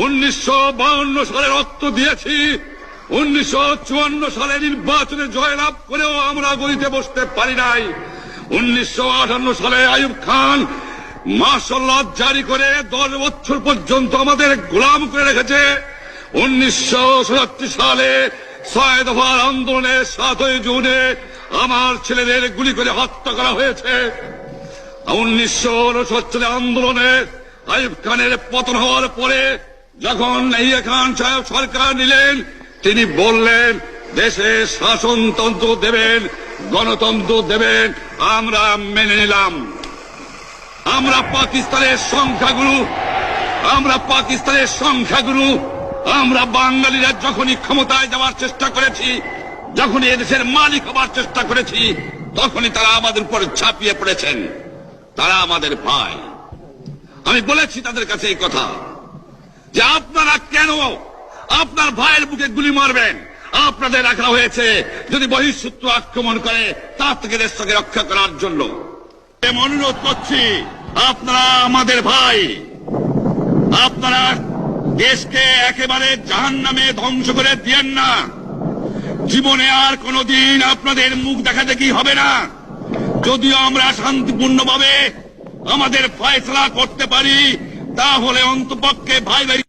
1952 সালে রক্ত দিয়েছি, 1954 সালে নির্বাচনে জয়লাভ করেও আমরা গদিতে বসতে পারি নাই। 1958 সালে আইয়ুব খান মার্শাল ল জারি করে 10 বছর পর্যন্ত আমাদের গোলাম করে রেখেছে। 1967 সালে 6 দফার আন্দোলনে 7 জুনে আমার ছেলেদের গুলি করে হত্যা করা হয়েছে। 1969 সালে আন্দোলনে আইয়ুব খানের পতন হওয়ার পরে যখন ইয়াহিয়া খান সাহেব সরকার নিলেন, তিনি বললেন দেশে শাসনতন্ত্র দেবেন, গণতন্ত্র দেবেন। আমরা মেনে নিলাম। আমরা পাকিস্তানের সংখ্যাগুরু, আমরা বাঙালিরা যখনই ক্ষমতায় যাওয়ার চেষ্টা করেছি, যখনই এদেশের মালিক হবার চেষ্টা করেছি, তখনই তারা আমাদের উপর ঝাঁপিয়ে পড়েছেন। তারা আমাদের ভাই। আমি বলেছি তাদের কাছে এই কথা যে আপনারা কেন আপনার ভাইয়ের বুকে গুলি মারবেন? আপনাদের রাখা হয়েছে যদি বহিঃশত্রু আক্রমণ করে তার থেকে দেশটাকে রক্ষা করার জন্য। অনুরোধ করছি, আপনারা আমাদের ভাই, আপনারা দেশকে একেবারে জাহান্নামে ধ্বংস করে দিয়েন না। জীবনে আর কোনদিন আপনাদের মুখ দেখা দেখি হবে না। যদিও আমরা শান্তিপূর্ণভাবে আমাদের ফয়সালা করতে পারি, তাহলে অন্তপক্ষে ভাই ভাই